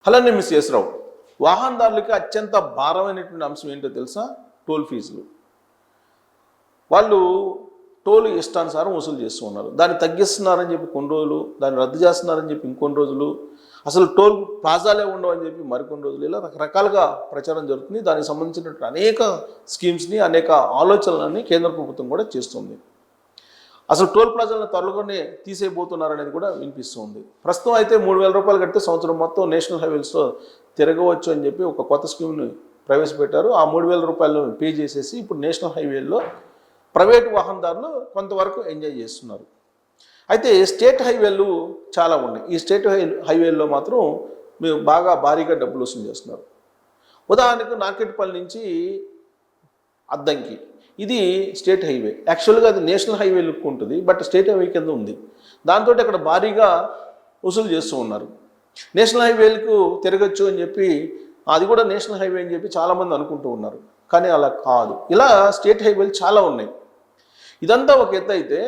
Hello నేను miss యేసరావు. వాహనదారులకి అత్యంత భారమైనటువంటి అంశం ఏంటో తెలుసా? టోల్ ఫీజులు. వాళ్ళు టోల్ ఇష్టానుసారం వసూలు చేస్తూ ఉన్నారు. దాన్ని తగ్గిస్తున్నారని చెప్పి కొన్ని రోజులు, దాన్ని రద్దు చేస్తున్నారని చెప్పి ఇంకొన్ని రోజులు, అసలు టోల్ ప్లాజాలే ఉండవని చెప్పి మరికొన్ని రోజులు, ఇలా రకరకాలుగా ప్రచారం జరుగుతుంది. దానికి సంబంధించినటువంటి అనేక స్కీమ్స్ని, అనేక ఆలోచనలని కేంద్ర ప్రభుత్వం కూడా చేస్తుంది. అసలు టోల్ ప్లాజాలను త్వరలోనే తీసేయబోతున్నారనేది కూడా వినిపిస్తుంది. ప్రస్తుతం అయితే 3,000 రూపాయలు కడితే సంవత్సరం మొత్తం నేషనల్ హైవేస్లో తిరగవచ్చు అని చెప్పి ఒక కొత్త స్కీమ్ని ప్రవేశపెట్టారు. ఆ 3,000 రూపాయలు పే చేసేసి ఇప్పుడు నేషనల్ హైవేల్లో ప్రైవేటు వాహనదారులు కొంతవరకు ఎంజాయ్ చేస్తున్నారు. అయితే స్టేట్ హైవేలు చాలా ఉన్నాయి. ఈ స్టేట్ హైవేల్లో మాత్రం మేము బాగా భారీగా డబ్బులు వసూలు చేస్తున్నారు. ఉదాహరణకు నార్కెట్పల్లి నుంచి అద్దంకి, ఇది స్టేట్ హైవే. యాక్చువల్గా అది నేషనల్ హైవే లుక్ ఉంటుంది, బట్ స్టేట్ హైవే కింద ఉంది. దాంతో అక్కడ భారీగా వసూలు చేస్తూ ఉన్నారు. నేషనల్ హైవేలకు తిరగచ్చు అని చెప్పి, అది కూడా నేషనల్ హైవే అని చెప్పి చాలామంది అనుకుంటూ ఉన్నారు. కానీ అలా కాదు. ఇలా స్టేట్ హైవేలు చాలా ఉన్నాయి. ఇదంతా ఒక ఎత్తు అయితే,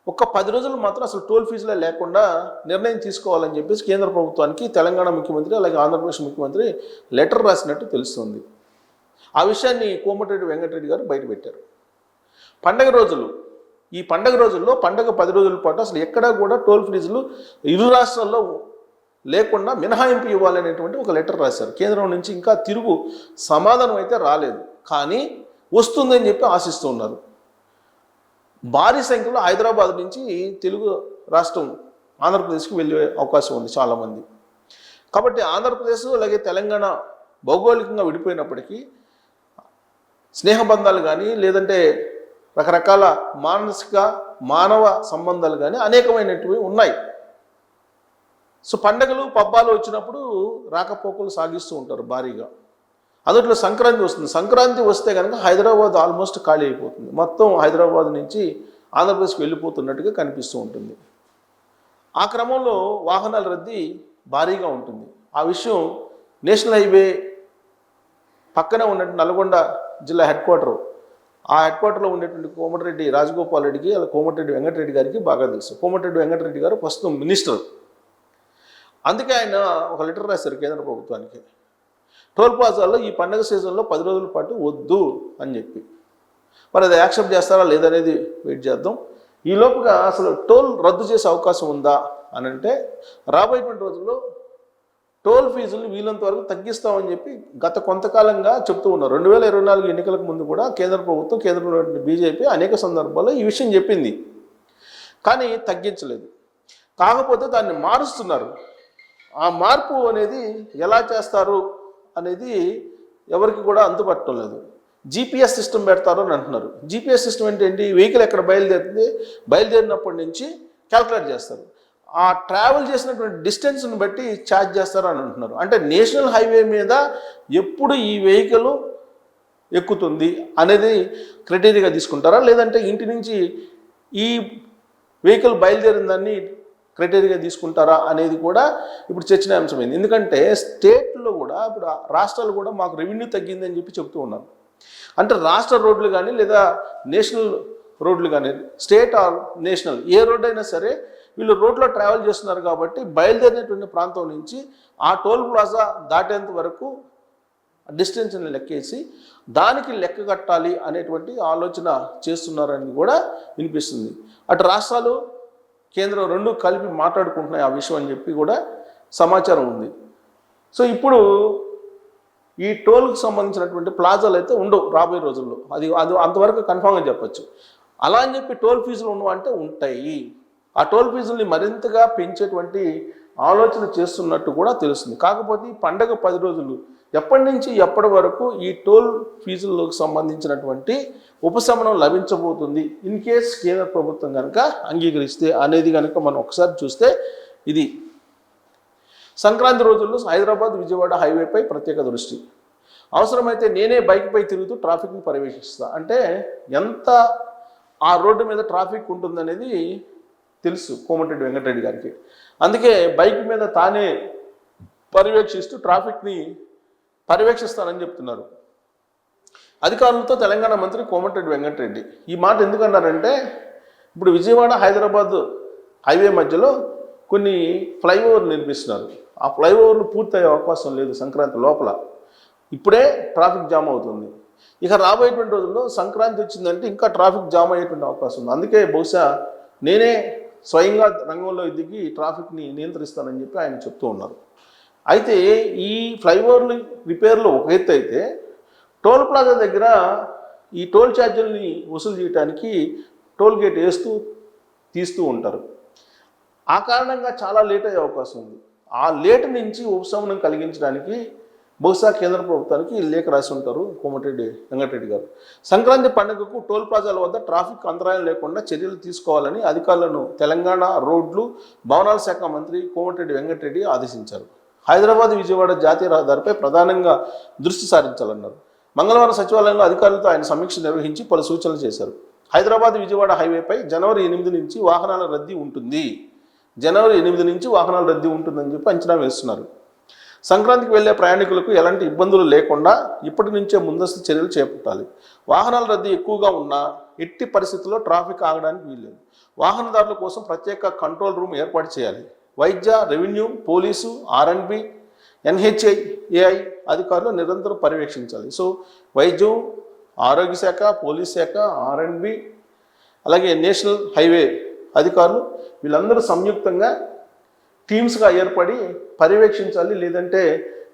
ఒక్క 10 రోజులు మాత్రం అసలు టోల్ ఫీజులే లేకుండా నిర్ణయం తీసుకోవాలని చెప్పేసి కేంద్ర ప్రభుత్వానికి తెలంగాణ ముఖ్యమంత్రి, అలాగే ఆంధ్రప్రదేశ్ ముఖ్యమంత్రి లెటర్ రాసినట్టు తెలుస్తుంది. ఆ విషయాన్ని కోమటిరెడ్డి వెంకటరెడ్డి గారు బయటపెట్టారు. పండగ రోజులు, ఈ పండగ రోజుల్లో, పండగ 10 రోజుల పాటు అసలు ఎక్కడా కూడా టోల్ ఫీజులు ఇరు రాష్ట్రాల్లో లేకుండా మినహాయింపు ఇవ్వాలనేటువంటి ఒక లెటర్ రాశారు. కేంద్రం నుంచి ఇంకా తిరుగు సమాధానం అయితే రాలేదు, కానీ వస్తుందని చెప్పి ఆశిస్తూ ఉన్నారు. భారీ సంఖ్యలో హైదరాబాద్ నుంచి తెలుగు రాష్ట్రం ఆంధ్రప్రదేశ్కి వెళ్ళే అవకాశం ఉంది చాలామంది. కాబట్టి ఆంధ్రప్రదేశ్ అలాగే తెలంగాణ భౌగోళికంగా విడిపోయినప్పటికీ స్నేహబంధాలు కానీ, లేదంటే రకరకాల మానసిక మానవ సంబంధాలు కానీ అనేకమైనటివి ఉన్నాయి. సో పండగలు పబ్బాలు వచ్చినప్పుడు రాకపోకలు సాగిస్తూ ఉంటారు భారీగా. అందులో సంక్రాంతి వస్తుంది. సంక్రాంతి వస్తే కనుక హైదరాబాద్ ఆల్మోస్ట్ ఖాళీ అయిపోతుంది. మొత్తం హైదరాబాద్ నుంచి ఆంధ్రప్రదేశ్కి వెళ్ళిపోతున్నట్టుగా కనిపిస్తూ ఉంటుంది. ఆ క్రమంలో వాహనాల రద్దీ భారీగా ఉంటుంది. ఆ విషయం నేషనల్ హైవే పక్కనే ఉన్నట్టు నల్గొండ జిల్లా హెడ్ క్వార్టర్, ఆ హెడ్ క్వార్టర్లో ఉండేటువంటి కోమటిరెడ్డి రాజగోపాల్ రెడ్డికి, అలా కోమటిరెడ్డి వెంకటరెడ్డి గారికి బాగా తెలుసు. కోమటిరెడ్డి వెంకటరెడ్డి గారు ప్రస్తుతం మినిస్టర్. అందుకే ఆయన ఒక లెటర్ రాశారు కేంద్ర ప్రభుత్వానికి, టోల్ ప్లాజాల్లో ఈ పండగ సీజన్లో 10 రోజుల పాటు వద్దు అని చెప్పి. మరి అది యాక్సెప్ట్ చేస్తారా లేదనేది వెయిట్ చేద్దాం. ఈ లోపుగా అసలు టోల్ రద్దు చేసే అవకాశం ఉందా అని అంటే, రాబోయేటువంటి రోజుల్లో టోల్ ఫీజులు వీలంత వరకు తగ్గిస్తామని చెప్పి గత కొంతకాలంగా చెప్తూ ఉన్నారు. 2024 ఎన్నికలకు ముందు కూడా కేంద్ర ప్రభుత్వం, కేంద్రంలో బీజేపీ అనేక సందర్భాల్లో ఈ విషయం చెప్పింది, కానీ తగ్గించలేదు. కాకపోతే దాన్ని మారుస్తున్నారు. ఆ మార్పు అనేది ఎలా చేస్తారు అనేది ఎవరికి కూడా అంతుపట్టడం లేదు. జీపీఎస్ సిస్టమ్ పెడతారు అని అంటున్నారు. జీపీఎస్ సిస్టమ్ అంటే ఏంటి? వెహికల్ ఎక్కడ బయలుదేరినప్పటి నుంచి క్యాల్కులేట్ చేస్తారు. ఆ ట్రావెల్ చేసినటువంటి డిస్టెన్స్ని బట్టి ఛార్జ్ చేస్తారు అని అంటున్నారు. అంటే నేషనల్ హైవే మీద ఎప్పుడు ఈ వెహికల్ ఎక్కుతుంది అనేది క్రైటీరియాగా తీసుకుంటారా, లేదంటే ఇంటి నుంచి ఈ వెహికల్ బయలుదేరిన దాన్ని క్రైటీరియాగా తీసుకుంటారా అనేది కూడా ఇప్పుడు చర్చనీయాంశమైంది. ఎందుకంటే స్టేట్లో కూడా, ఇప్పుడు రాష్ట్రాలు కూడా మాకు రెవెన్యూ తగ్గిందని చెప్పి చెప్తూ ఉన్నారు. అంటే రాష్ట్ర రోడ్లు కానీ, లేదా నేషనల్ రోడ్లు కానీ, state or national A road అయినా సరే, వీళ్ళు రోడ్లో ట్రావెల్ చేస్తున్నారు కాబట్టి బయలుదేరినటువంటి ప్రాంతం నుంచి ఆ టోల్ ప్లాజా దాటేంత వరకు డిస్టెన్స్ని లెక్కేసి దానికి లెక్క కట్టాలి అనేటువంటి ఆలోచన చేస్తున్నారని కూడా వినిపిస్తుంది. అటు రాష్ట్రాలు, కేంద్రం రెండు కలిపి మాట్లాడుకుంటున్నాయి ఆ విషయం అని చెప్పి కూడా సమాచారం ఉంది. సో ఇప్పుడు ఈ టోల్కి సంబంధించినటువంటి ప్లాజాలు అయితే ఉండవు రాబోయే రోజుల్లో. అది అంతవరకు కన్ఫామ్గా చెప్పచ్చు. అలా అని చెప్పి టోల్ ఫీజులు ఉండవు అంటే ఉంటాయి. ఆ టోల్ ఫీజుల్ని మరింతగా పెంచేటువంటి ఆలోచన చేస్తున్నట్టు కూడా తెలుస్తుంది. కాకపోతే ఈ పండగ 10 రోజులు ఎప్పటి నుంచి ఎప్పటి వరకు ఈ టోల్ ఫీజులకు సంబంధించినటువంటి ఉపశమనం లభించబోతుంది ఇన్ కేస్ కేంద్ర ప్రభుత్వం కనుక అంగీకరిస్తే అనేది కనుక మనం ఒకసారి చూస్తే, ఇది సంక్రాంతి రోజుల్లో హైదరాబాద్ విజయవాడ హైవేపై ప్రత్యేక దృష్టి. అవసరమైతే నేనే బైక్పై తిరుగుతూ ట్రాఫిక్ని పర్యవేక్షిస్తా. అంటే ఎంత ఆ రోడ్డు మీద ట్రాఫిక్ ఉంటుందనేది తెలుసు కోమటిరెడ్డి వెంకటరెడ్డి గారికి. అందుకే బైక్ మీద తానే పర్యవేక్షిస్తూ ట్రాఫిక్ని పర్యవేక్షిస్తానని చెప్తున్నారు. అధికారులతో తెలంగాణ మంత్రి కోమటిరెడ్డి వెంకటరెడ్డి ఈ మాట ఎందుకన్నారంటే, ఇప్పుడు విజయవాడ హైదరాబాద్ హైవే మధ్యలో కొన్ని ఫ్లైఓవర్ నిర్మిస్తున్నారు. ఆ ఫ్లైఓవర్లు పూర్తయ్యే అవకాశం లేదు సంక్రాంతి లోపల. ఇప్పుడే ట్రాఫిక్ జామ్ అవుతుంది. ఇక రాబోయేటువంటి రోజుల్లో సంక్రాంతి వచ్చిందంటే ఇంకా ట్రాఫిక్ జామ్ అయ్యేటువంటి అవకాశం ఉంది. అందుకే బహుశా నేనే స్వయంగా రంగంలో దిగి ట్రాఫిక్ని నియంత్రిస్తానని చెప్పి ఆయన చెప్తూ ఉన్నారు. అయితే ఈ ఫ్లైఓవర్లు రిపేర్లు ఒక ఎత్తు అయితే, టోల్ ప్లాజా దగ్గర ఈ టోల్ ఛార్జీలని వసూలు చేయడానికి టోల్ గేట్ వేస్తూ తీస్తూ ఉంటారు. ఆ కారణంగా చాలా లేట్ అయ్యే అవకాశం ఉంది. ఆ లేట్ నుంచి ఉపశమనం కలిగించడానికి బహుశా కేంద్ర ప్రభుత్వానికి లేఖ రాసి ఉంటారు కోమటిరెడ్డి వెంకటరెడ్డి గారు. సంక్రాంతి పండుగకు టోల్ ప్లాజాల వద్ద ట్రాఫిక్ అంతరాయం లేకుండా చర్యలు తీసుకోవాలని అధికారులను తెలంగాణ రోడ్లు భవనాల శాఖ మంత్రి కోమటిరెడ్డి వెంకటరెడ్డి ఆదేశించారు. హైదరాబాద్ విజయవాడ జాతీయ రహదారిపై ప్రధానంగా దృష్టి సారించాలన్నారు. మంగళవారం సచివాలయంలో అధికారులతో ఆయన సమీక్ష నిర్వహించి పలు సూచనలు చేశారు. హైదరాబాద్ విజయవాడ హైవేపై జనవరి 8 నుంచి వాహనాల రద్దీ ఉంటుంది. జనవరి 8 నుంచి వాహనాల రద్దీ ఉంటుందని చెప్పి అంచనా వేస్తున్నారు. సంక్రాంతికి వెళ్లే ప్రయాణికులకు ఎలాంటి ఇబ్బందులు లేకుండా ఇప్పటి నుంచే ముందస్తు చర్యలు చేపట్టాలి. వాహనాల రద్దీ ఎక్కువగా ఉన్నా ఎట్టి పరిస్థితుల్లో ట్రాఫిక్ ఆగడానికి వీల్లేదు. వాహనదారుల కోసం ప్రత్యేక కంట్రోల్ రూమ్ ఏర్పాటు చేయాలి. వైద్య, రెవెన్యూ, పోలీసు, ఆర్ఎండ్బి, ఎన్హెచ్ఏఐ అధికారులు నిరంతరం పర్యవేక్షించాలి. సో వైద్యం, ఆరోగ్య శాఖ, పోలీస్ శాఖ, ఆర్ఎండ్బి, అలాగే నేషనల్ హైవే అధికారులు వీళ్ళందరూ సంయుక్తంగా టీమ్స్గా ఏర్పడి పర్యవేక్షించాలి. లేదంటే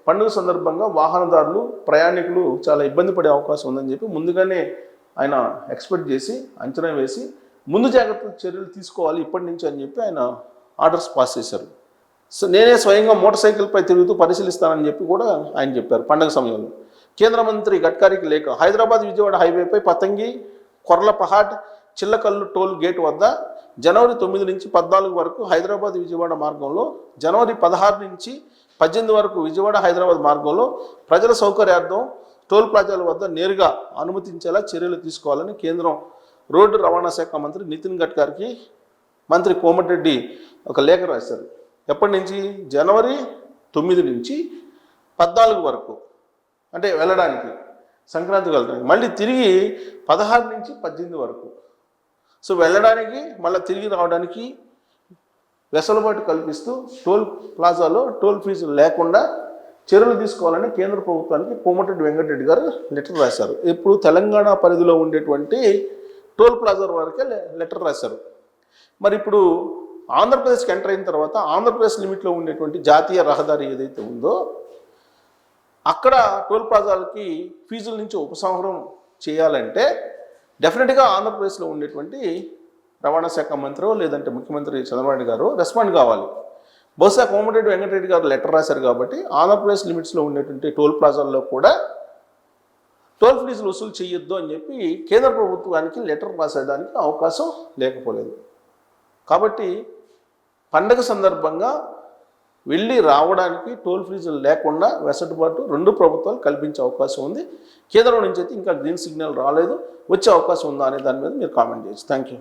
పండుగ సందర్భంగా వాహనదారులు, ప్రయాణికులు చాలా ఇబ్బంది పడే అవకాశం ఉందని చెప్పి ముందుగానే ఆయన ఎక్స్పెక్ట్ చేసి అంచనా వేసి ముందు జాగ్రత్త చర్యలు తీసుకోవాలి ఇప్పటి నుంచి అని చెప్పి ఆయన ఆర్డర్స్ పాస్ చేశారు. సో నేనే స్వయంగా మోటార్ సైకిల్పై తిరుగుతూ పరిశీలిస్తానని చెప్పి కూడా ఆయన చెప్పారు పండుగ సమయంలో. కేంద్ర మంత్రి గడ్కరీకి లేఖ. హైదరాబాద్ విజయవాడ హైవేపై పతంగి, కొర్లపహాడ్, చిల్లకల్లు టోల్ గేట్ వద్ద జనవరి 9 నుంచి 14 వరకు హైదరాబాద్ విజయవాడ మార్గంలో, జనవరి 16 నుంచి 18 వరకు విజయవాడ హైదరాబాద్ మార్గంలో ప్రజల సౌకర్యార్థం టోల్ ప్లాజాల వద్ద నేరుగా అనుమతించేలా చర్యలు తీసుకోవాలని కేంద్రం రోడ్డు రవాణా శాఖ మంత్రి నితిన్ గడ్కరీకి మంత్రి కోమటిరెడ్డి ఒక లేఖ రాశారు. ఎప్పటి నుంచి? జనవరి 9 నుంచి 14 వరకు, అంటే వెళ్ళడానికి, సంక్రాంతికి వెళ్ళడానికి. మళ్ళీ తిరిగి 16 నుంచి 18 వరకు. సో వెళ్ళడానికి మళ్ళీ తిరిగి రావడానికి వెసులుబాటు కల్పిస్తూ టోల్ ప్లాజాలో టోల్ ఫీజులు లేకుండా చర్యలు తీసుకోవాలని కేంద్ర ప్రభుత్వానికి కోమటిరెడ్డి వెంకటరెడ్డి గారు లెటర్ రాశారు. ఇప్పుడు తెలంగాణ పరిధిలో ఉండేటువంటి టోల్ ప్లాజా వరకే లెటర్ రాశారు. మరి ఇప్పుడు ఆంధ్రప్రదేశ్కి ఎంటర్ అయిన తర్వాత ఆంధ్రప్రదేశ్ లిమిట్లో ఉండేటువంటి జాతీయ రహదారి ఏదైతే ఉందో అక్కడ టోల్ ప్లాజాలకి ఫీజుల నుంచి ఉపసంహరణ చేయాలంటే డెఫినెట్గా ఆంధ్రప్రదేశ్లో ఉండేటువంటి రవాణా శాఖ మంత్రి లేదంటే ముఖ్యమంత్రి చంద్రబాబు నాయుడు గారు రెస్పాండ్ కావాలి. బహుశా కోమటిరెడ్డి వెంకటరెడ్డి గారు లెటర్ రాశారు కాబట్టి ఆంధ్రప్రదేశ్ లిమిట్స్లో ఉండేటువంటి టోల్ ప్లాజాల్లో కూడా టోల్ ఫీజులు వసూలు చేయొద్దు అని చెప్పి కేంద్ర ప్రభుత్వానికి లెటర్ రాసేదానికి అవకాశం లేకపోలేదు. కాబట్టి పండగ సందర్భంగా వెళ్ళి రావడానికి టోల్ ఫీజులు లేకుండా వెసులుబాటు రెండు ప్రభుత్వాలు కల్పించే అవకాశం ఉంది. కేంద్రం నుంచి అయితే ఇంకా గ్రీన్ సిగ్నల్ రాలేదు, వచ్చే అవకాశం ఉందా అనే దాని మీద మీరు కామెంట్ చేయొచ్చు. Thank you.